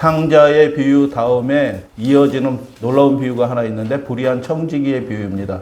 탕자의 비유 다음에 이어지는 놀라운 비유가 하나 있는데 불의한 청지기의 비유입니다.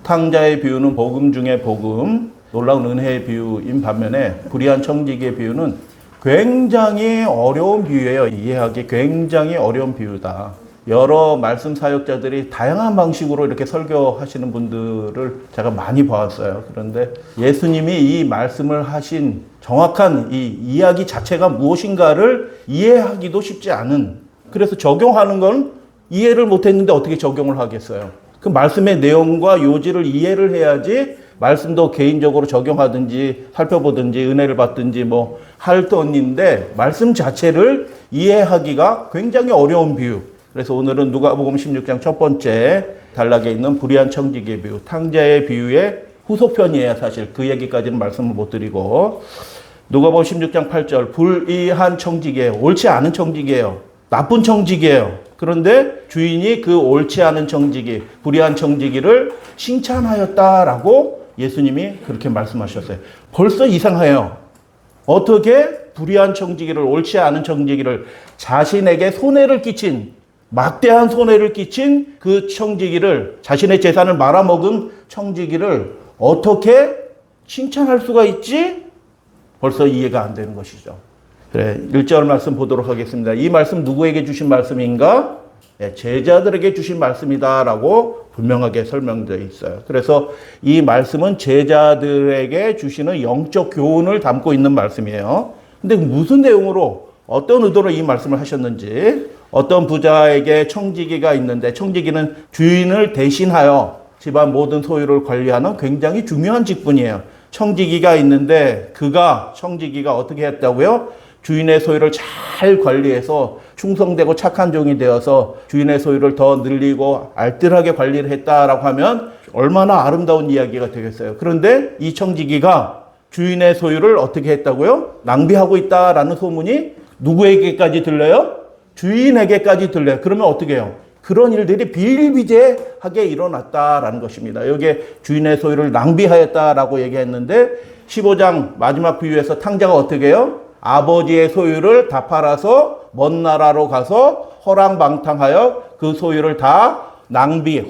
탕자의 비유는 복음 중에 복음, 놀라운 은혜의 비유인 반면에 불의한 청지기의 비유는 굉장히 어려운 비유예요. 이해하기 굉장히 어려운 비유다. 여러 말씀 사역자들이 다양한 방식으로 이렇게 설교하시는 분들을 제가 많이 봐왔어요. 그런데 예수님이 이 말씀을 하신 정확한 이 이야기 자체가 무엇인가를 이해하기도 쉽지 않은, 그래서 적용하는 건 이해를 못했는데 어떻게 적용을 하겠어요. 그 말씀의 내용과 요지를 이해를 해야지 말씀도 개인적으로 적용하든지 살펴보든지 은혜를 받든지 뭐 할 돈인데 말씀 자체를 이해하기가 굉장히 어려운 비유. 그래서 오늘은 누가복음 16장 첫 번째 단락에 있는 불의한 청지기의 비유, 탕자의 비유의 후속편이에요. 사실 그 얘기까지는 말씀을 못 드리고, 누가복음 16장 8절 불의한 청지기예요. 옳지 않은 청지기예요. 나쁜 청지기예요. 그런데 주인이 그 옳지 않은 청지기, 불의한 청지기를 칭찬하였다라고 예수님이 그렇게 말씀하셨어요. 벌써 이상해요. 어떻게 불의한 청지기를, 옳지 않은 청지기를, 자신에게 손해를 끼친, 막대한 손해를 끼친 그 청지기를, 자신의 재산을 말아먹은 청지기를 어떻게 칭찬할 수가 있지? 벌써 이해가 안 되는 것이죠. 그래, 1절 말씀 보도록 하겠습니다. 이 말씀 누구에게 주신 말씀인가? 네, 제자들에게 주신 말씀이다라고 분명하게 설명되어 있어요. 그래서 이 말씀은 제자들에게 주시는 영적 교훈을 담고 있는 말씀이에요. 근데 무슨 내용으로, 어떤 의도로 이 말씀을 하셨는지, 어떤 부자에게 청지기가 있는데, 청지기는 주인을 대신하여 집안 모든 소유를 관리하는 굉장히 중요한 직분이에요. 청지기가 있는데 청지기가 어떻게 했다고요? 주인의 소유를 잘 관리해서 충성되고 착한 종이 되어서 주인의 소유를 더 늘리고 알뜰하게 관리를 했다라고 하면 얼마나 아름다운 이야기가 되겠어요. 그런데 이 청지기가 주인의 소유를 어떻게 했다고요? 낭비하고 있다라는 소문이 누구에게까지 들려요? 주인에게까지 들려요. 그러면 어떻게 해요? 그런 일들이 비일비재하게 일어났다라는 것입니다. 여기에 주인의 소유를 낭비하였다라고 얘기했는데 15장 마지막 비유에서 탕자가 어떻게 해요? 아버지의 소유를 다 팔아서 먼 나라로 가서 허랑방탕하여 그 소유를 다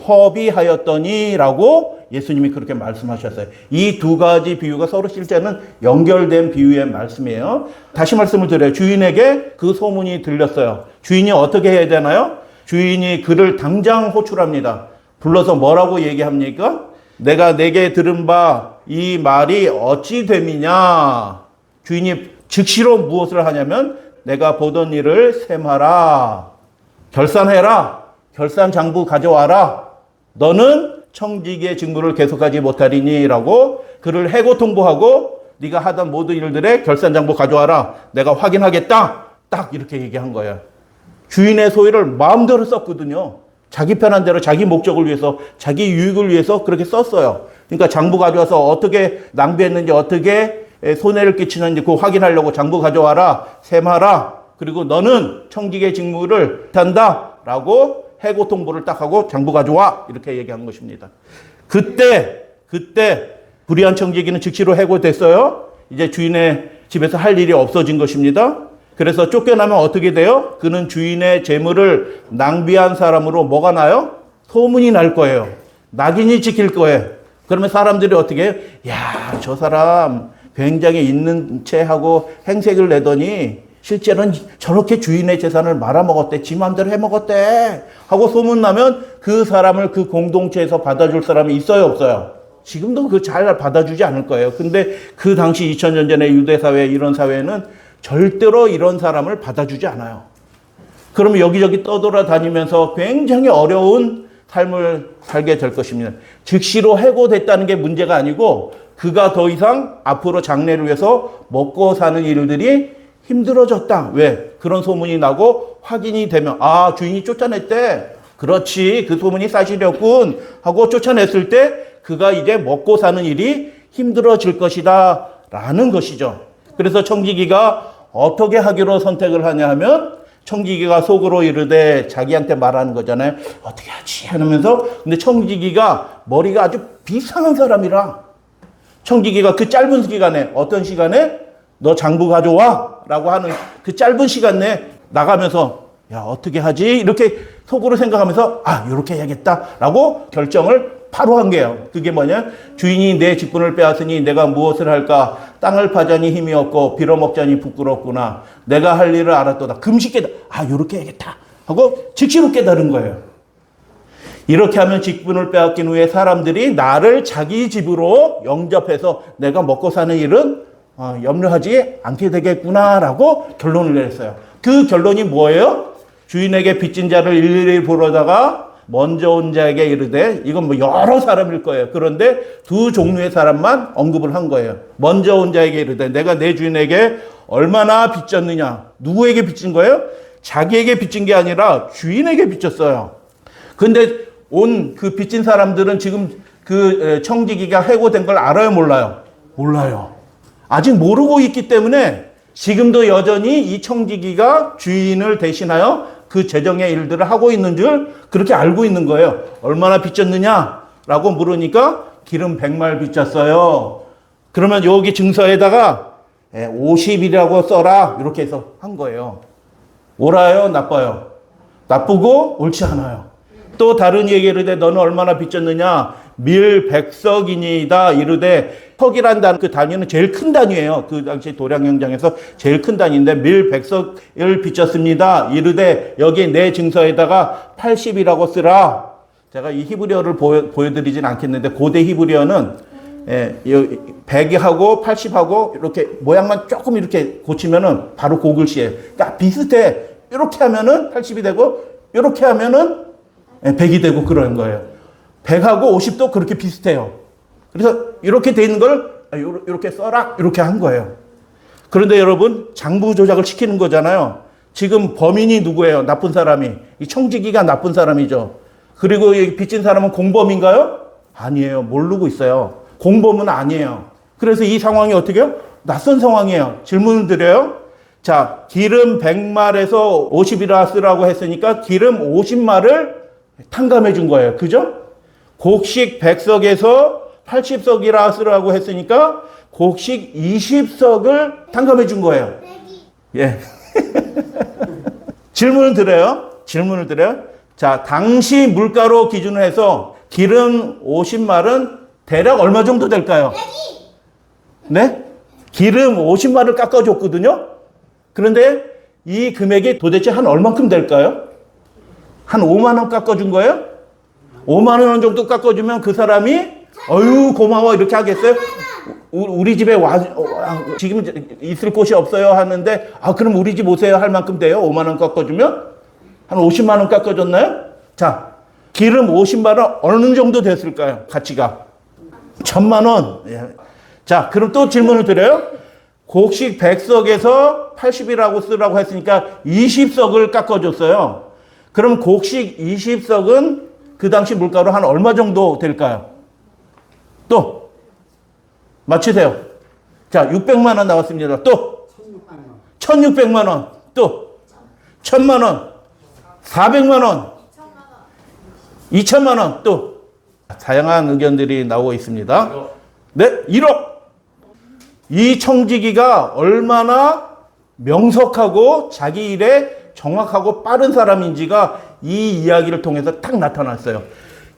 허비하였더니라고 예수님이 그렇게 말씀하셨어요. 이 두 가지 비유가 서로 실제는 연결된 비유의 말씀이에요. 다시 말씀을 드려요. 주인에게 그 소문이 들렸어요. 주인이 어떻게 해야 되나요? 주인이 그를 당장 호출합니다. 불러서 뭐라고 얘기합니까? 내가 내게 들은 바 이 말이 어찌 됨이냐? 주인이 즉시로 무엇을 하냐면 내가 보던 일을 셈하라. 결산해라. 결산장부 가져와라. 너는 청지기의 직무를 계속하지 못하리니 라고 그를 해고 통보하고 네가 하던 모든 일들의 결산장부 가져와라. 내가 확인하겠다. 딱 이렇게 얘기한 거예요. 주인의 소유를 마음대로 썼거든요. 자기 편한 대로 자기 목적을 위해서, 자기 유익을 위해서 그렇게 썼어요. 그러니까 장부 가져와서 어떻게 낭비했는지, 어떻게 손해를 끼치는지 그거 확인하려고 장부 가져와라, 셈하라. 그리고 너는 청지기의 직무를 한다 라고 해고 통보를 딱 하고 장부 가져와 이렇게 얘기한 것입니다. 그때 불의한 청지기는 즉시로 해고됐어요. 이제 주인의 집에서 할 일이 없어진 것입니다. 그래서 쫓겨나면 어떻게 돼요? 그는 주인의 재물을 낭비한 사람으로 뭐가 나요? 소문이 날 거예요. 낙인이 찍힐 거예요. 그러면 사람들이 어떻게 해요? 야, 저 사람 굉장히 있는 체하고 행색을 내더니 실제로는 저렇게 주인의 재산을 말아먹었대. 지 마음대로 해먹었대. 하고 소문나면 그 사람을 그 공동체에서 받아줄 사람이 있어요, 없어요? 지금도 그 잘 받아주지 않을 거예요. 근데 그 당시 2000년 전에 유대사회, 이런 사회는 절대로 이런 사람을 받아주지 않아요. 그러면 여기저기 떠돌아다니면서 굉장히 어려운 삶을 살게 될 것입니다. 즉시로 해고됐다는 게 문제가 아니고 그가 더 이상 앞으로 장래를 위해서 먹고 사는 일들이 힘들어졌다. 왜? 그런 소문이 나고 확인이 되면 아, 주인이 쫓아냈대. 그렇지, 그 소문이 사실이었군 하고 쫓아냈을 때 그가 이제 먹고 사는 일이 힘들어질 것이다 라는 것이죠. 그래서 청지기가 어떻게 하기로 선택을 하냐 하면 청지기가 속으로 이르되 자기한테 말하는 거잖아요. 어떻게 하지? 하면서 근데 청지기가 머리가 아주 비상한 사람이라 청지기가 그 짧은 기간에 어떤 시간에 너 장부 가져와 라고 하는 그 짧은 시간 내에 나가면서 야, 어떻게 하지? 이렇게 속으로 생각하면서, 아, 이렇게 해야겠다라고 결정을 바로 한 거예요. 그게 뭐냐? 주인이 내 직분을 빼앗으니 내가 무엇을 할까? 땅을 파자니 힘이 없고 빌어먹자니 부끄럽구나. 내가 할 일을 알았도다. 금식 깨달아. 아, 이렇게 해야겠다 하고 즉시로 깨달은 거예요. 이렇게 하면 직분을 빼앗긴 후에 사람들이 나를 자기 집으로 영접해서 내가 먹고 사는 일은 염려하지 않게 되겠구나라고 결론을 내렸어요. 그 결론이 뭐예요? 주인에게 빚진 자를 일일이 부르다가 먼저 온 자에게 이르되, 이건 뭐 여러 사람일 거예요. 그런데 두 종류의 사람만 언급을 한 거예요. 먼저 온 자에게 이르되, 내가 내 주인에게 얼마나 빚졌느냐. 누구에게 빚진 거예요? 자기에게 빚진 게 아니라 주인에게 빚졌어요. 근데 온 그 빚진 사람들은 지금 그 청지기가 해고된 걸 알아요, 몰라요? 몰라요. 아직 모르고 있기 때문에 지금도 여전히 이 청지기가 주인을 대신하여 그 재정의 일들을 하고 있는 줄 그렇게 알고 있는 거예요. 얼마나 빚졌느냐라고 물으니까 기름 100말 빚졌어요. 그러면 여기 증서에다가 50이라고 써라. 이렇게 해서 한 거예요. 옳아요? 나빠요? 나쁘고 옳지 않아요. 또 다른 얘기를 이르되 너는 얼마나 빚졌느냐? 밀 100석이니이다. 이르되 석이란 단위, 그 단위는 제일 큰 단위예요. 그 당시 도량 현장에서 제일 큰 단위인데 밀 100석을 빚졌습니다. 이르되 여기 내 증서에다가 80이라고 쓰라. 제가 이 히브리어를 보여드리진 않겠는데 고대 히브리어는 100하고 80하고 이렇게 모양만 조금 이렇게 고치면은 바로 고글씨예요. 그러니까 비슷해. 이렇게 하면은 80이 되고 이렇게 하면은 100이 되고 그런 거예요. 100하고 50도 그렇게 비슷해요. 그래서 이렇게 돼 있는 걸 이렇게 써라 이렇게 한 거예요. 그런데 여러분 장부 조작을 시키는 거잖아요. 지금 범인이 누구예요? 나쁜 사람이. 이 청지기가 나쁜 사람이죠. 그리고 이 빚진 사람은 공범인가요? 아니에요. 모르고 있어요. 공범은 아니에요. 그래서 이 상황이 어떻게 해요? 낯선 상황이에요. 질문을 드려요. 자, 기름 100말에서 50이라 쓰라고 했으니까 기름 50말을 탕감해 준 거예요. 그죠? 곡식 100석에서 80석이라 쓰라고 했으니까 곡식 20석을 탕감해 준 거예요. 예. 질문을 드려요. 자, 당시 물가로 기준을 해서 기름 50말은 대략 얼마 정도 될까요? 네? 기름 50말을 깎아줬거든요? 그런데 이 금액이 도대체 한 얼만큼 될까요? 한 5만 원 깎아준 거예요? 5만 원 정도 깎아주면 그 사람이 어유 고마워 이렇게 하겠어요? 우리 집에 지금 있을 곳이 없어요 하는데 그럼 우리 집 오세요 할 만큼 돼요? 5만 원 깎아주면? 한 50만 원 깎아줬나요? 자, 기름 50만 원 어느 정도 됐을까요? 가치가 1000만 원. 예. 자, 그럼 또 질문을 드려요. 곡식 100석에서 80이라고 쓰라고 했으니까 20석을 깎아줬어요. 그럼 곡식 20석은 그 당시 물가로 한 얼마 정도 될까요? 또 맞추세요. 자, 600만 원 나왔습니다. 또 1600만 원. 또 1000만 원. 400만 원. 2000만 원. 또 다양한 의견들이 나오고 있습니다. 네, 1억. 이 청지기가 얼마나 명석하고 자기 일에 정확하고 빠른 사람인지가 이 이야기를 통해서 딱 나타났어요.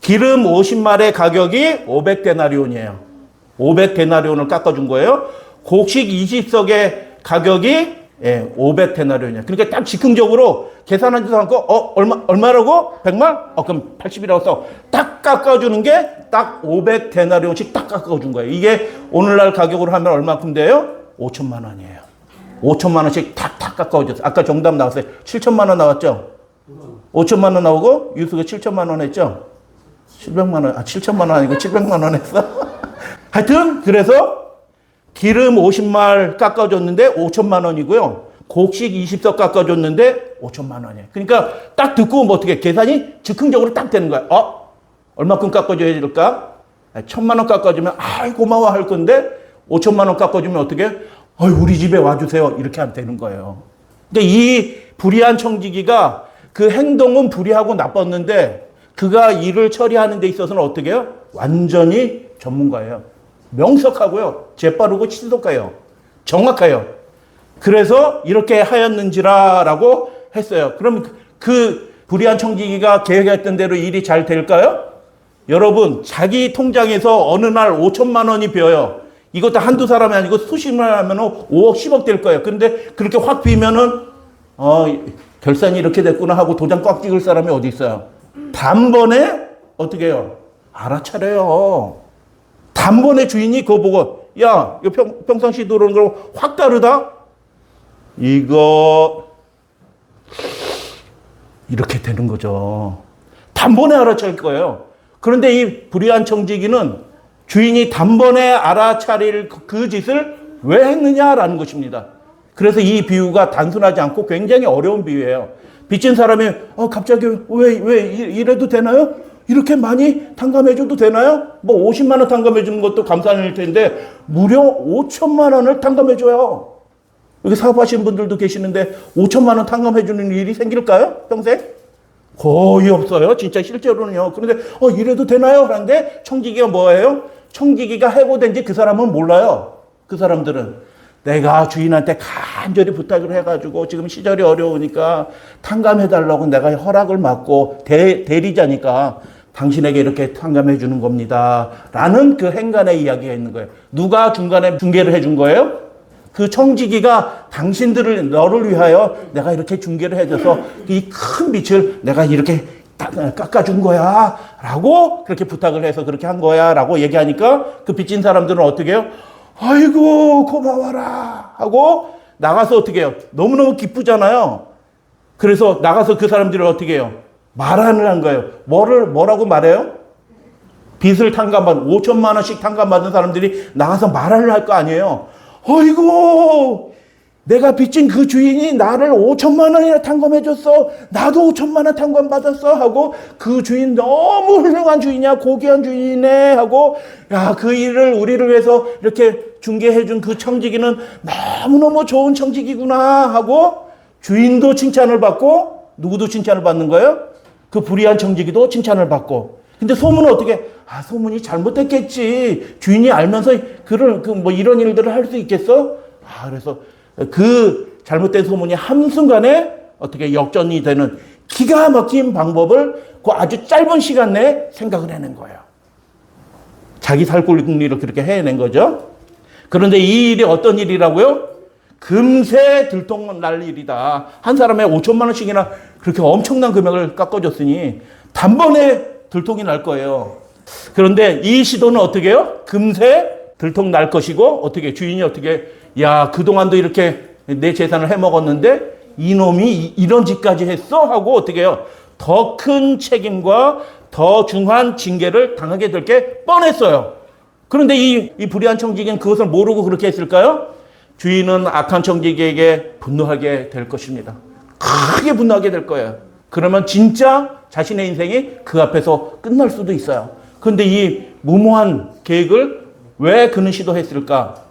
기름 50말의 가격이 500데나리온이에요. 500데나리온을 깎아준 거예요. 곡식 20석의 가격이 500데나리온이에요. 그러니까 딱 즉흥적으로 계산하지도 않고 얼마라고? 100말? 그럼 80이라고 써. 딱 깎아주는 게 딱 500데나리온씩 딱 깎아준 거예요. 이게 오늘날 가격으로 하면 얼마큼 돼요? 5천만 원이에요. 5천만 원씩 탁탁 깎아줬어요. 아까 정답 나왔어요. 7천만 원 나왔죠? 5천만 원 나오고 유수가 7천만 원 했죠? 700만 원, 7천만 원 아니고 700만 원 했어? 하여튼 그래서 기름 50말 깎아줬는데 5천만 원이고요. 곡식 20석 깎아줬는데 5천만 원이에요. 그러니까 딱 듣고 뭐 어떻게 계산이 즉흥적으로 딱 되는 거야. 얼마큼 깎아줘야 될까? 1000만 원 깎아주면 고마워 할 건데 5천만 원 깎아주면 어떻게? 우리 집에 와주세요. 이렇게 하면 되는 거예요. 근데 이 불의한 청지기가 그 행동은 불의하고 나빴는데 그가 일을 처리하는 데 있어서는 어떻게 해요? 완전히 전문가예요. 명석하고요. 재빠르고 신속해요. 정확해요. 그래서 이렇게 하였는지라라고 했어요. 그럼 그 불의한 청지기가 계획했던 대로 일이 잘 될까요? 여러분, 자기 통장에서 어느 날 5천만 원이 비어요. 이것도 한두 사람이 아니고 수십만 하면 5억, 10억 될 거예요. 근데 그렇게 확 비면은, 결산이 이렇게 됐구나 하고 도장 꽉 찍을 사람이 어디 있어요? 단번에 어떻게 해요? 알아차려요. 단번에 주인이 그거 보고, 야, 이거 평상시 들어오는 거랑 확 다르다? 이거, 이렇게 되는 거죠. 단번에 알아차릴 거예요. 그런데 이 불의한 청지기는 주인이 단번에 알아차릴 그 짓을 왜 했느냐라는 것입니다. 그래서 이 비유가 단순하지 않고 굉장히 어려운 비유예요. 빚진 사람이 갑자기 왜 이래도 되나요? 이렇게 많이 탕감해줘도 되나요? 뭐 50만 원 탕감해주는 것도 감사할 텐데 무려 5천만 원을 탕감해줘요. 여기 사업하시는 분들도 계시는데 5천만 원 탕감해주는 일이 생길까요? 평생? 거의 없어요. 진짜 실제로는요. 그런데 이래도 되나요? 하는데 청지기가 뭐예요? 청지기가 해고된지 그 사람은 몰라요. 그 사람들은. 내가 주인한테 간절히 부탁을 해가지고 지금 시절이 어려우니까 탕감해달라고 내가 허락을 받고 대리자니까 당신에게 이렇게 탕감해 주는 겁니다. 라는 그 행간의 이야기가 있는 거예요. 누가 중간에 중개를 해준 거예요? 그 청지기가 당신들을 너를 위하여 내가 이렇게 중개를 해줘서 이 큰 빚을 내가 이렇게 깎아준 거야 라고 그렇게 부탁을 해서 그렇게 한 거야 라고 얘기하니까 그 빚진 사람들은 어떻게 해요? 아이고 고마워라 하고 나가서 어떻게 해요? 너무너무 기쁘잖아요. 그래서 나가서 그 사람들을 어떻게 해요? 말하는 한 거예요. 뭐라고 말해요? 빚을 탕감받은 5천만 원씩 탕감받은 사람들이 나가서 말을 할 거 아니에요. 어이구 내가 빚진 그 주인이 나를 5천만 원이나 탕감해줬어. 나도 5천만 원 탕감받았어 하고 그 주인 너무 훌륭한 주인이야. 고귀한 주인이네 하고 야, 그 일을 우리를 위해서 이렇게 중개해준 그 청지기는 너무너무 좋은 청지기구나 하고 주인도 칭찬을 받고 누구도 칭찬을 받는 거예요? 그 불의한 청지기도 칭찬을 받고. 근데 소문은 어떻게? 소문이 잘못됐겠지. 주인이 알면서 이런 일들을 할 수 있겠어? 그래서 그 잘못된 소문이 한순간에 어떻게 역전이 되는 기가 막힌 방법을 그 아주 짧은 시간 내에 생각을 해낸 거예요. 자기 살굴리를 그렇게 해낸 거죠. 그런데 이 일이 어떤 일이라고요? 금세 들통날 일이다. 한 사람에 5천만 원씩이나 그렇게 엄청난 금액을 깎아줬으니 단번에 들통이 날 거예요. 그런데 이 시도는 어떻게 해요? 금세 들통 날 것이고 어떻게 주인이 어떻게 야 그동안도 이렇게 내 재산을 해먹었는데 이놈이 이런 짓까지 했어? 하고 어떻게 해요? 더 큰 책임과 더 중한 징계를 당하게 될 게 뻔했어요. 그런데 이 불의한 청지기는 그것을 모르고 그렇게 했을까요? 주인은 악한 청지기에게 분노하게 될 것입니다. 크게 분노하게 될 거예요. 그러면 진짜 자신의 인생이 그 앞에서 끝날 수도 있어요. 그런데 이 무모한 계획을 왜 그는 시도했을까?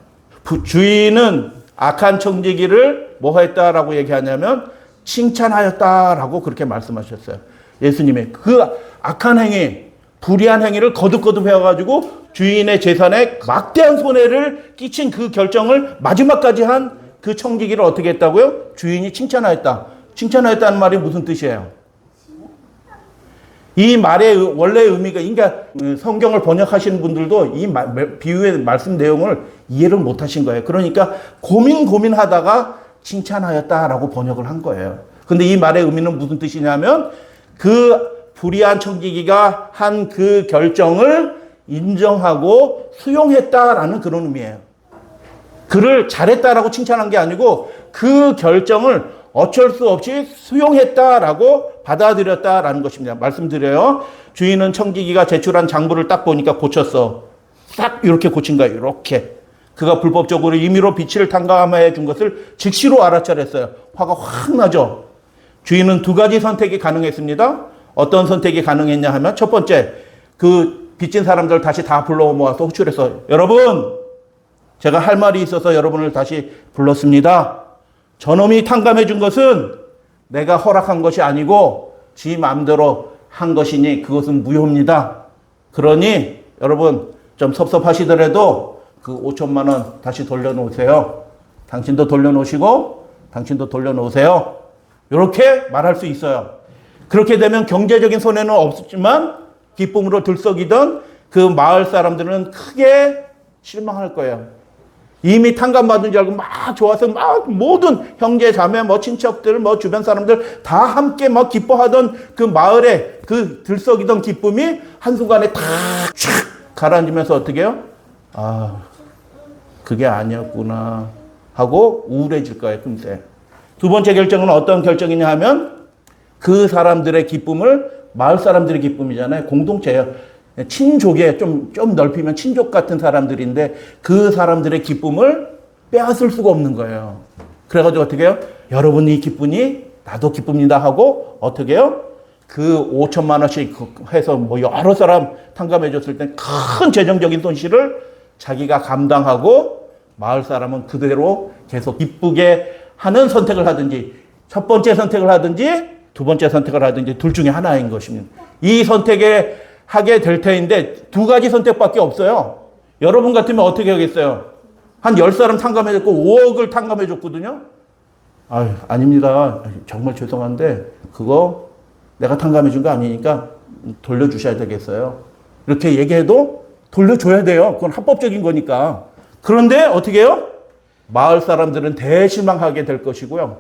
주인은 악한 청지기를 뭐 했다라고 얘기하냐면 칭찬하였다라고 그렇게 말씀하셨어요. 예수님의 그 악한 행위, 불의한 행위를 거듭거듭 해가지고 주인의 재산에 막대한 손해를 끼친 그 결정을 마지막까지 한 그 청지기를 어떻게 했다고요? 주인이 칭찬하였다. 칭찬하였다는 말이 무슨 뜻이에요? 이 말의 원래의 의미가, 그러니까 성경을 번역하시는 분들도 이 비유의 말씀 내용을 이해를 못 하신 거예요. 그러니까 고민하다가 칭찬하였다라고 번역을 한 거예요. 근데 이 말의 의미는 무슨 뜻이냐면 그 불의한 청지기가 한 그 결정을 인정하고 수용했다라는 그런 의미예요. 그를 잘했다라고 칭찬한 게 아니고 그 결정을 어쩔 수 없이 수용했다라고 받아들였다라는 것입니다. 말씀드려요. 주인은 청지기가 제출한 장부를 딱 보니까 고쳤어. 딱 이렇게 고친 거예요. 이렇게. 그가 불법적으로 임의로 빚을 탕감해 준 것을 즉시로 알아차렸어요. 화가 확 나죠. 주인은 두 가지 선택이 가능했습니다. 어떤 선택이 가능했냐 하면 첫 번째, 그 빚진 사람들 다시 다 불러 모아서 호출해서 여러분, 제가 할 말이 있어서 여러분을 다시 불렀습니다. 저놈이 탕감해 준 것은 내가 허락한 것이 아니고 지 마음대로 한 것이니 그것은 무효입니다. 그러니 여러분 좀 섭섭하시더라도 그 5천만 원 다시 돌려놓으세요. 당신도 돌려놓으시고 당신도 돌려놓으세요. 이렇게 말할 수 있어요. 그렇게 되면 경제적인 손해는 없지만 기쁨으로 들썩이던 그 마을 사람들은 크게 실망할 거예요. 이미 탕감받은 줄 알고 막 좋아서 막 모든 형제, 자매, 뭐 친척들, 뭐 주변 사람들 다 함께 막 기뻐하던 그 마을에 그 들썩이던 기쁨이 한순간에 탁 가라앉으면서 어떻게 해요? 아, 그게 아니었구나 하고 우울해질 거예요, 금세. 두 번째 결정은 어떤 결정이냐 하면 그 사람들의 기쁨을 마을 사람들의 기쁨이잖아요. 공동체예요. 친족에 좀 넓히면 친족 같은 사람들인데 그 사람들의 기쁨을 빼앗을 수가 없는 거예요. 그래가지고 어떻게 해요? 여러분이 기쁘니 나도 기쁩니다 하고 어떻게 해요? 그 5천만 원씩 해서 뭐 여러 사람 탕감해 줬을 때 큰 재정적인 손실을 자기가 감당하고 마을 사람은 그대로 계속 기쁘게 하는 선택을 하든지 첫 번째 선택을 하든지 두 번째 선택을 하든지 둘 중에 하나인 것입니다. 이 선택에 하게 될 테인데 두 가지 선택밖에 없어요. 여러분 같으면 어떻게 하겠어요? 한 10사람 탕감해줬고 5억을 탕감해줬거든요. 아유, 아닙니다. 정말 죄송한데 그거 내가 탕감해준 거 아니니까 돌려주셔야 되겠어요. 이렇게 얘기해도 돌려줘야 돼요. 그건 합법적인 거니까. 그런데 어떻게 해요? 마을 사람들은 대실망하게 될 것이고요.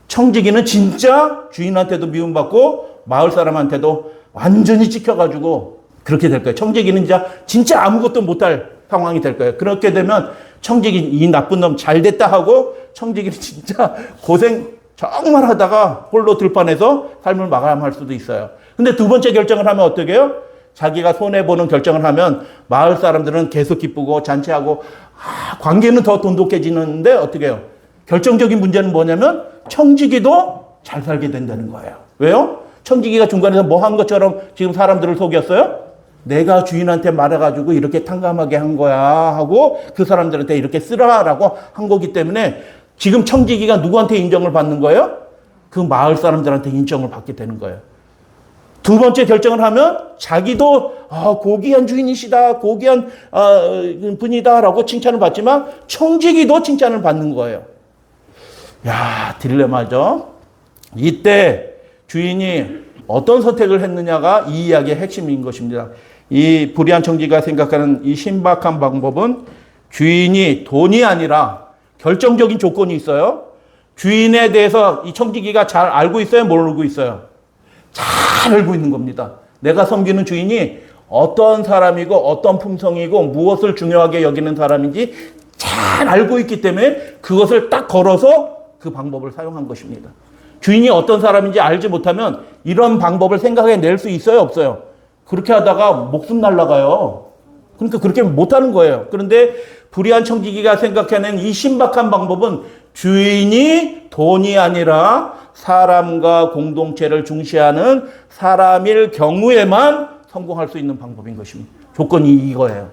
청지기는 진짜 주인한테도 미움받고 마을 사람한테도 완전히 찍혀가지고 그렇게 될 거예요. 청지기는 진짜 아무것도 못할 상황이 될 거예요. 그렇게 되면 청지기 이 나쁜 놈 잘 됐다 하고 청지기는 진짜 고생 정말 하다가 홀로 들판에서 삶을 마감할 수도 있어요. 근데 두 번째 결정을 하면 어떻게 해요? 자기가 손해보는 결정을 하면 마을 사람들은 계속 기쁘고 잔치하고 관계는 더 돈독해지는데 어떻게 해요? 결정적인 문제는 뭐냐면 청지기도 잘 살게 된다는 거예요. 왜요? 청지기가 중간에서 뭐 한 것처럼 지금 사람들을 속였어요? 내가 주인한테 말해가지고 이렇게 탕감하게 한 거야 하고 그 사람들한테 이렇게 쓰라라고 한 거기 때문에 지금 청지기가 누구한테 인정을 받는 거예요? 그 마을 사람들한테 인정을 받게 되는 거예요. 두 번째 결정을 하면 자기도 고귀한 주인이시다, 고귀한 분이다라고 칭찬을 받지만 청지기도 칭찬을 받는 거예요. 야, 딜레마죠. 이때 주인이 어떤 선택을 했느냐가 이 이야기의 핵심인 것입니다. 이 불의한 청지기가 생각하는 이 신박한 방법은 주인이 돈이 아니라 결정적인 조건이 있어요. 주인에 대해서 이 청지기가 잘 알고 있어요? 모르고 있어요? 잘 알고 있는 겁니다. 내가 섬기는 주인이 어떤 사람이고 어떤 품성이고 무엇을 중요하게 여기는 사람인지 잘 알고 있기 때문에 그것을 딱 걸어서 그 방법을 사용한 것입니다. 주인이 어떤 사람인지 알지 못하면 이런 방법을 생각해낼 수 있어요? 없어요? 그렇게 하다가 목숨 날아가요. 그러니까 그렇게 못하는 거예요. 그런데 불의한 청지기가 생각해낸 이 신박한 방법은 주인이 돈이 아니라 사람과 공동체를 중시하는 사람일 경우에만 성공할 수 있는 방법인 것입니다. 조건이 이거예요.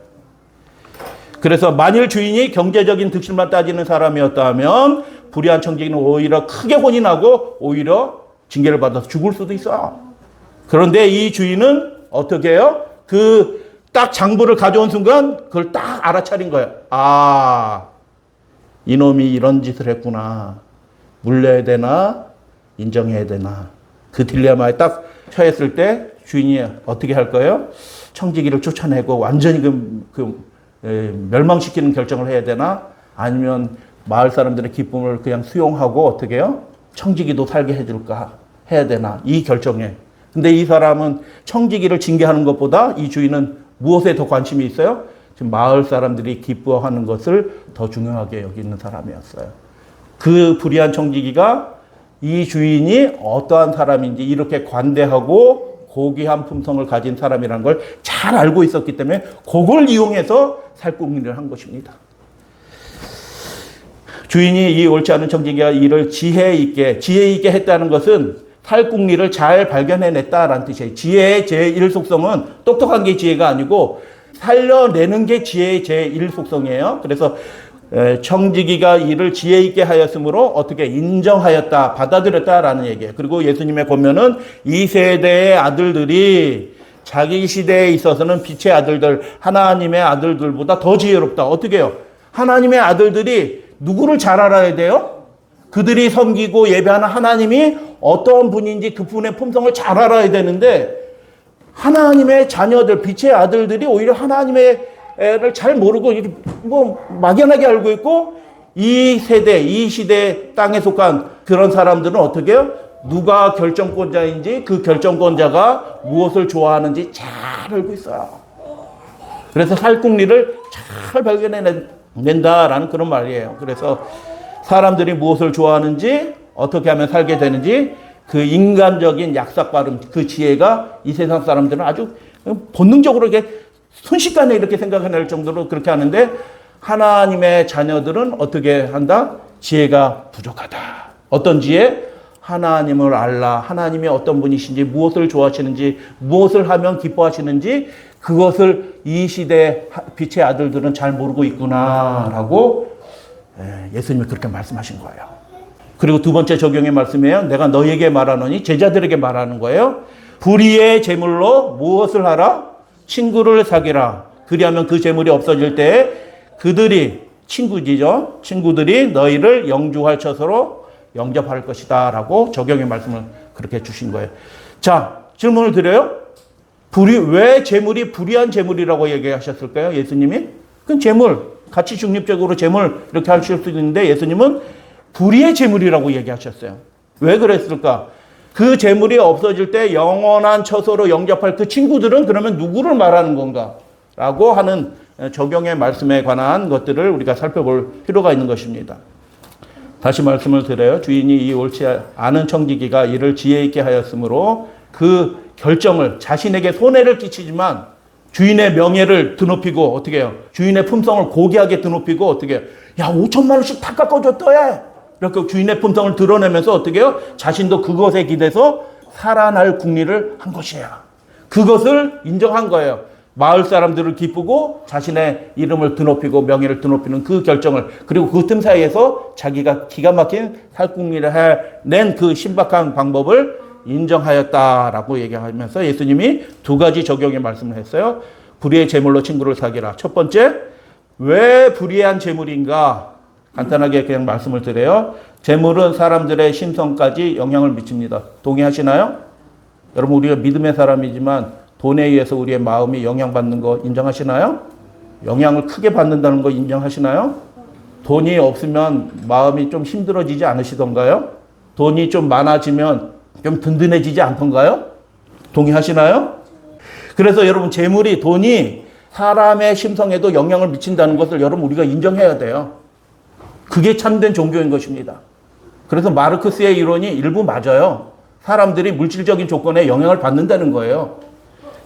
그래서 만일 주인이 경제적인 득실만 따지는 사람이었다면 불의한 청지기는 오히려 크게 혼이 나고 오히려 징계를 받아서 죽을 수도 있어요. 그런데 이 주인은 어떻게 해요? 그 딱 장부를 가져온 순간 그걸 딱 알아차린 거예요. 이놈이 이런 짓을 했구나. 물려야 되나 인정해야 되나. 그 딜레마에 딱 처했을 때 주인이 어떻게 할 거예요? 청지기를 쫓아내고 완전히 멸망시키는 결정을 해야 되나? 아니면 마을 사람들의 기쁨을 그냥 수용하고 어떻게 해요? 청지기도 살게 해줄까? 해야 되나? 이 결정에. 근데 이 사람은 청지기를 징계하는 것보다 이 주인은 무엇에 더 관심이 있어요? 지금 마을 사람들이 기뻐하는 것을 더 중요하게 여기는 사람이었어요. 그 불의한 청지기가 이 주인이 어떠한 사람인지 이렇게 관대하고 고귀한 품성을 가진 사람이라는 걸 잘 알고 있었기 때문에 그걸 이용해서 살궁리를 한 것입니다. 주인이 이 옳지 않은 청지기가 이를 지혜 있게 했다는 것은 살궁리를 잘 발견해냈다라는 뜻이에요. 지혜의 제1속성은 똑똑한 게 지혜가 아니고 살려내는 게 지혜의 제1속성이에요. 그래서 청지기가 이를 지혜 있게 하였으므로 어떻게 인정하였다, 받아들였다라는 얘기예요. 그리고 예수님의 권면은 이 세대의 아들들이 자기 시대에 있어서는 빛의 아들들, 하나님의 아들들보다 더 지혜롭다. 어떻게 해요? 하나님의 아들들이 누구를 잘 알아야 돼요? 그들이 섬기고 예배하는 하나님이 어떤 분인지 그 분의 품성을 잘 알아야 되는데 하나님의 자녀들, 빛의 아들들이 오히려 하나님의 애를 잘 모르고 뭐 막연하게 알고 있고 이 세대, 이 시대 땅에 속한 그런 사람들은 어떻게 해요? 누가 결정권자인지 그 결정권자가 무엇을 좋아하는지 잘 알고 있어요. 그래서 살궁리를 잘 발견해낸다라는 그런 말이에요. 그래서 사람들이 무엇을 좋아하는지 어떻게 하면 살게 되는지 그 인간적인 약삭빠름 그 지혜가 이 세상 사람들은 아주 본능적으로 이렇게 순식간에 이렇게 생각해낼 정도로 그렇게 하는데 하나님의 자녀들은 어떻게 한다? 지혜가 부족하다. 어떤 지혜? 하나님을 알라. 하나님이 어떤 분이신지 무엇을 좋아하시는지 무엇을 하면 기뻐하시는지 그것을 이 시대 빛의 아들들은 잘 모르고 있구나라고 예수님이 그렇게 말씀하신 거예요. 그리고 두 번째 적용의 말씀이에요. 내가 너희에게 말하노니 제자들에게 말하는 거예요. 불의의 제물로 무엇을 하라? 친구를 사귀라. 그리하면 그 제물이 없어질 때 그들이 친구지죠. 친구들이 너희를 영주할 처소로 영접할 것이다 라고 적용의 말씀을 그렇게 주신 거예요. 자, 질문을 드려요. 왜 제물이 불의한 제물이라고 얘기하셨을까요? 예수님이? 그건 제물, 가치 중립적으로 제물 이렇게 하실 수 있는데 예수님은 불의의 제물이라고 얘기하셨어요. 왜 그랬을까? 그 제물이 없어질 때 영원한 처소로 영접할 그 친구들은 그러면 누구를 말하는 건가? 라고 하는 적용의 말씀에 관한 것들을 우리가 살펴볼 필요가 있는 것입니다. 다시 말씀을 드려요. 주인이 이 옳지 않은 청지기가 이를 지혜 있게 하였으므로 그 결정을 자신에게 손해를 끼치지만 주인의 명예를 드높이고 어떻게 해요? 주인의 품성을 고귀하게 드높이고 어떻게 해요? 야 5천만 원씩 다 깎아줬다. 이렇게 주인의 품성을 드러내면서 어떻게 해요? 자신도 그것에 기대서 살아날 궁리를 한 것이에요. 그것을 인정한 거예요. 마을 사람들을 기쁘고 자신의 이름을 드높이고 명예를 드높이는 그 결정을 그리고 그 틈 사이에서 자기가 기가 막힌 살궁리를 해낸 그 신박한 방법을 인정하였다라고 얘기하면서 예수님이 두 가지 적용의 말씀을 했어요. 불의의 제물로 친구를 사귀라. 첫 번째, 왜 불의한 제물인가? 간단하게 그냥 말씀을 드려요. 제물은 사람들의 심성까지 영향을 미칩니다. 동의하시나요? 여러분 우리가 믿음의 사람이지만 돈에 의해서 우리의 마음이 영향받는 거 인정하시나요? 영향을 크게 받는다는 거 인정하시나요? 돈이 없으면 마음이 좀 힘들어지지 않으시던가요? 돈이 좀 많아지면 좀 든든해지지 않던가요? 동의하시나요? 그래서 여러분 재물이 돈이 사람의 심성에도 영향을 미친다는 것을 여러분 우리가 인정해야 돼요. 그게 참된 종교인 것입니다. 그래서 마르크스의 이론이 일부 맞아요. 사람들이 물질적인 조건에 영향을 받는다는 거예요.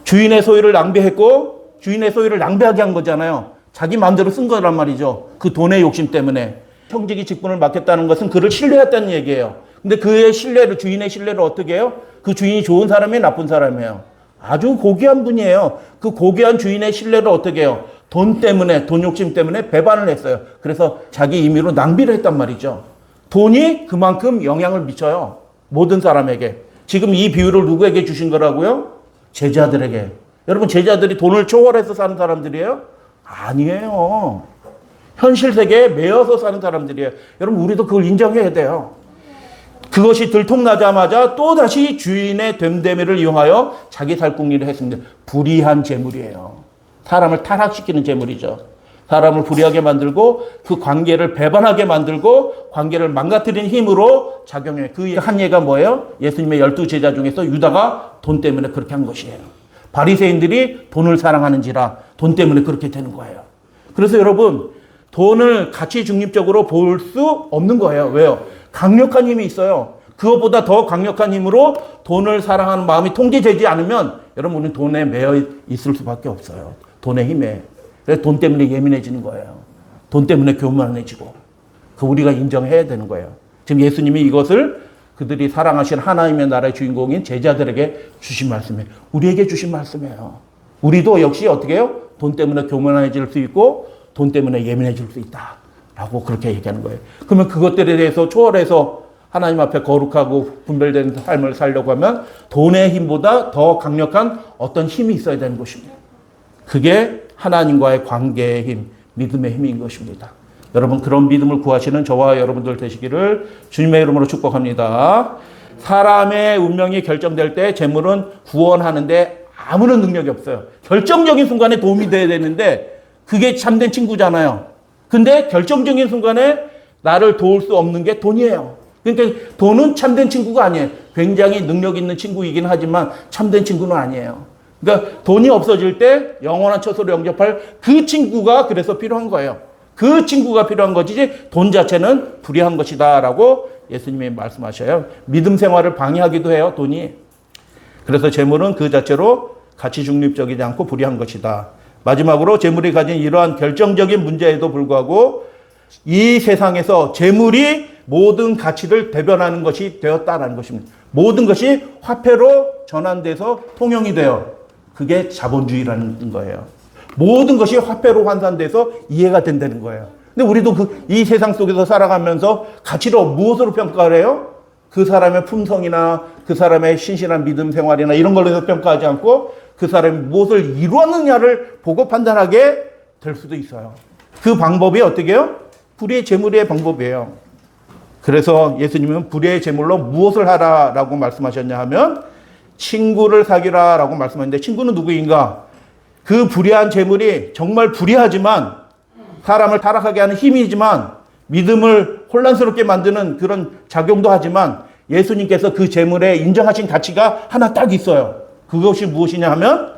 주인의 소유를 낭비했고 주인의 소유를 낭비하게 한 거잖아요. 자기 마음대로 쓴 거란 말이죠. 그 돈의 욕심 때문에. 청지기 직분을 맡겼다는 것은 그를 신뢰했다는 얘기예요. 근데 그의 신뢰를 주인의 신뢰를 어떻게 해요? 그 주인이 좋은 사람이에요? 나쁜 사람이에요? 아주 고귀한 분이에요. 그 고귀한 주인의 신뢰를 어떻게 해요? 돈 때문에 돈 욕심 때문에 배반을 했어요. 그래서 자기 임의로 낭비를 했단 말이죠. 돈이 그만큼 영향을 미쳐요. 모든 사람에게. 지금 이 비유를 누구에게 주신 거라고요? 제자들에게. 여러분 제자들이 돈을 초월해서 사는 사람들이에요? 아니에요. 현실 세계에 매여서 사는 사람들이에요. 여러분 우리도 그걸 인정해야 돼요. 그것이 들통나자마자 또다시 주인의 됨됨이를 이용하여 자기 살궁리를 했습니다. 불의한 재물이에요. 사람을 타락시키는 재물이죠. 사람을 불의하게 만들고 그 관계를 배반하게 만들고 관계를 망가뜨리는 힘으로 작용해요. 그 한 예가 뭐예요? 예수님의 12제자 중에서 유다가 돈 때문에 그렇게 한 것이에요. 바리새인들이 돈을 사랑하는지라 돈 때문에 그렇게 되는 거예요. 그래서 여러분 돈을 가치 중립적으로 볼 수 없는 거예요. 왜요? 강력한 힘이 있어요. 그것보다 더 강력한 힘으로 돈을 사랑하는 마음이 통제되지 않으면 여러분 우리는 돈에 매여 있을 수밖에 없어요. 돈의 힘에. 그래서 돈 때문에 예민해지는 거예요. 돈 때문에 교만해지고. 그 우리가 인정해야 되는 거예요. 지금 예수님이 이것을 그들이 사랑하신 하나님의 나라의 주인공인 제자들에게 주신 말씀이에요. 우리에게 주신 말씀이에요. 우리도 역시 어떻게 해요? 돈 때문에 교만해질 수 있고 돈 때문에 예민해질 수 있다. 라고 그렇게 얘기하는 거예요. 그러면 그것들에 대해서 초월해서 하나님 앞에 거룩하고 분별된 삶을 살려고 하면 돈의 힘보다 더 강력한 어떤 힘이 있어야 되는 것입니다. 그게 하나님과의 관계의 힘, 믿음의 힘인 것입니다. 여러분 그런 믿음을 구하시는 저와 여러분들 되시기를 주님의 이름으로 축복합니다. 사람의 운명이 결정될 때 재물은 구원하는데 아무런 능력이 없어요. 결정적인 순간에 도움이 돼야 되는데 그게 참된 친구잖아요. 근데 결정적인 순간에 나를 도울 수 없는 게 돈이에요. 그러니까 돈은 참된 친구가 아니에요. 굉장히 능력 있는 친구이긴 하지만 참된 친구는 아니에요. 그러니까 돈이 없어질 때 영원한 처소로 영접할 그 친구가 그래서 필요한 거예요. 그 친구가 필요한 거지 돈 자체는 불의한 것이다 라고 예수님이 말씀하셔요. 믿음 생활을 방해하기도 해요, 돈이. 그래서 재물은 그 자체로 가치 중립적이지 않고 불의한 것이다. 마지막으로 재물이 가진 이러한 결정적인 문제에도 불구하고 이 세상에서 재물이 모든 가치를 대변하는 것이 되었다라는 것입니다. 모든 것이 화폐로 전환돼서 통용이 돼요. 그게 자본주의라는 거예요. 모든 것이 화폐로 환산돼서 이해가 된다는 거예요. 근데 우리도 이 세상 속에서 살아가면서 가치를 무엇으로 평가를 해요? 그 사람의 품성이나 그 사람의 신실한 믿음 생활이나 이런 걸로 해서 평가하지 않고 그 사람이 무엇을 이루었느냐를 보고 판단하게 될 수도 있어요. 그 방법이 어떻게 해요? 불의의 재물의 방법이에요. 그래서 예수님은 불의의 재물로 무엇을 하라라고 말씀하셨냐 하면 친구를 사귀라라고 말씀하셨는데 친구는 누구인가? 그 불의한 재물이 정말 불의하지만 사람을 타락하게 하는 힘이지만 믿음을 혼란스럽게 만드는 그런 작용도 하지만 예수님께서 그 재물에 인정하신 가치가 하나 딱 있어요. 그것이 무엇이냐 하면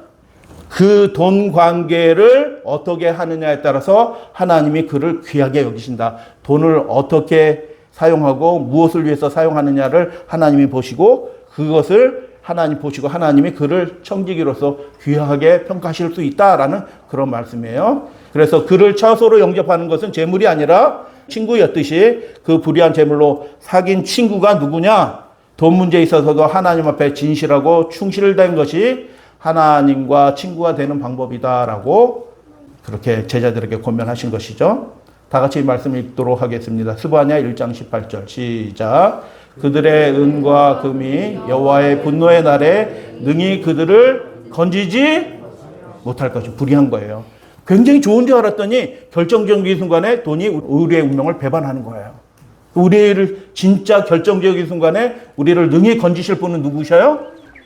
그 돈 관계를 어떻게 하느냐에 따라서 하나님이 그를 귀하게 여기신다. 돈을 어떻게 사용하고 무엇을 위해서 사용하느냐를 하나님이 보시고 그것을 하나님 보시고 하나님이 그를 청지기로서 귀하게 평가하실 수 있다라는 그런 말씀이에요. 그래서 그를 처소로 영접하는 것은 재물이 아니라 친구였듯이 그 불의한 재물로 사귄 친구가 누구냐? 돈 문제에 있어서도 하나님 앞에 진실하고 충실된 것이 하나님과 친구가 되는 방법이다라고 그렇게 제자들에게 권면하신 것이죠. 다 같이 말씀 읽도록 하겠습니다. 스바냐 1장 18절 시작. 그들의 은과 금이 여호와의 분노의 날에 능히 그들을 건지지 못할 것이 불의한 거예요. 굉장히 좋은 줄 알았더니 결정적인 순간에 돈이 우리의 운명을 배반하는 거예요. 우리를 진짜 결정적인 순간에 우리를 능히 건지실 분은 누구셔요?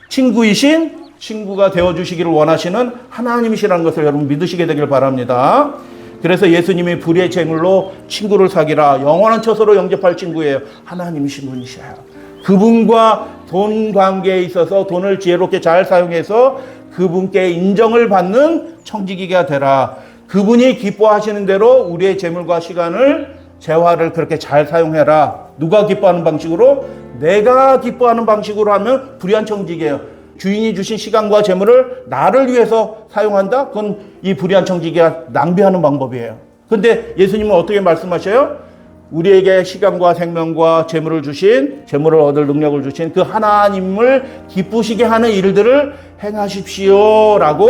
친구이신 친구가 되어주시기를 원하시는 하나님이시라는 것을 여러분 믿으시게 되길 바랍니다. 그래서 예수님이 불의의 재물로 친구를 사귀라. 영원한 처소로 영접할 친구예요. 하나님이신 분이셔요. 그분과 돈 관계에 있어서 돈을 지혜롭게 잘 사용해서 그분께 인정을 받는 청지기가 되라. 그분이 기뻐하시는 대로 우리의 재물과 시간을 재화를 그렇게 잘 사용해라. 누가 기뻐하는 방식으로? 내가 기뻐하는 방식으로 하면 불의한 청지기예요. 주인이 주신 시간과 재물을 나를 위해서 사용한다? 그건 이 불의한 청지기가 낭비하는 방법이에요. 근데 예수님은 어떻게 말씀하셔요? 우리에게 시간과 생명과 재물을 주신, 재물을 얻을 능력을 주신 그 하나님을 기쁘시게 하는 일들을 행하십시오 라고.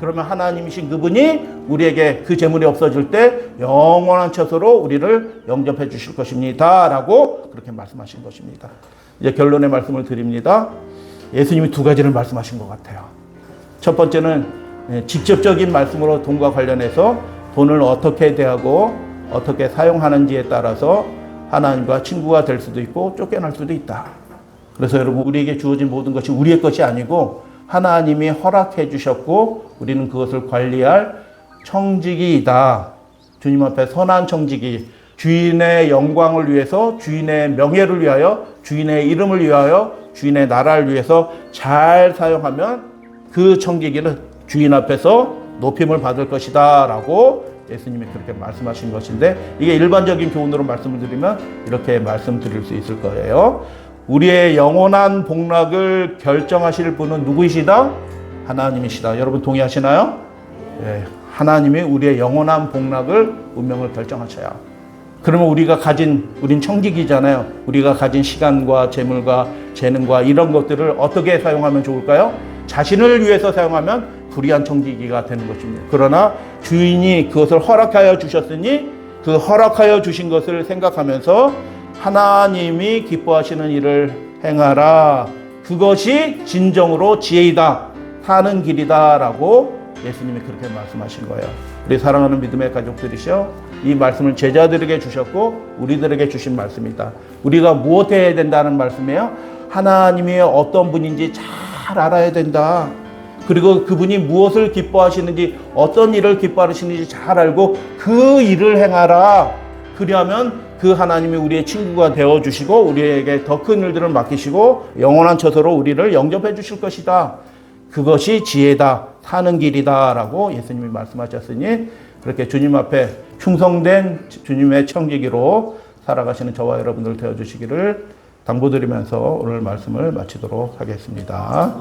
그러면 하나님이신 그분이 우리에게 그 재물이 없어질 때 영원한 처소로 우리를 영접해 주실 것입니다 라고 그렇게 말씀하신 것입니다. 이제 결론의 말씀을 드립니다. 예수님이 두 가지를 말씀하신 것 같아요. 첫 번째는 직접적인 말씀으로 돈과 관련해서 돈을 어떻게 대하고 어떻게 사용하는지에 따라서 하나님과 친구가 될 수도 있고 쫓겨날 수도 있다. 그래서 여러분 우리에게 주어진 모든 것이 우리의 것이 아니고 하나님이 허락해 주셨고 우리는 그것을 관리할 청지기이다. 주님 앞에 선한 청지기, 주인의 영광을 위해서, 주인의 명예를 위하여, 주인의 이름을 위하여, 주인의 나라를 위해서 잘 사용하면 그 청지기는 주인 앞에서 높임을 받을 것이다 라고 예수님이 그렇게 말씀하신 것인데, 이게 일반적인 교훈으로 말씀을 드리면 이렇게 말씀드릴 수 있을 거예요. 우리의 영원한 복락을 결정하실 분은 누구이시다? 하나님이시다. 여러분 동의하시나요? 네, 하나님이 우리의 영원한 복락을 운명을 결정하셔야. 그러면 우린 청지기잖아요. 우리가 가진 시간과 재물과 재능과 이런 것들을 어떻게 사용하면 좋을까요? 자신을 위해서 사용하면 불의한 청지기가 되는 것입니다. 그러나 주인이 그것을 허락하여 주셨으니 그 허락하여 주신 것을 생각하면서 하나님이 기뻐하시는 일을 행하라. 그것이 진정으로 지혜이다. 사는 길이다. 라고 예수님이 그렇게 말씀하신 거예요. 우리 사랑하는 믿음의 가족들이시여, 이 말씀을 제자들에게 주셨고 우리들에게 주신 말씀이다. 우리가 무엇 해야 된다는 말씀이에요? 하나님이 어떤 분인지 잘 알아야 된다. 그리고 그분이 무엇을 기뻐하시는지, 어떤 일을 기뻐하시는지 잘 알고 그 일을 행하라. 그리하면 그 하나님이 우리의 친구가 되어주시고 우리에게 더 큰 일들을 맡기시고 영원한 처소로 우리를 영접해 주실 것이다. 그것이 지혜다, 사는 길이다 라고 예수님이 말씀하셨으니, 그렇게 주님 앞에 충성된 주님의 청지기로 살아가시는 저와 여러분들 되어주시기를 당부드리면서 오늘 말씀을 마치도록 하겠습니다.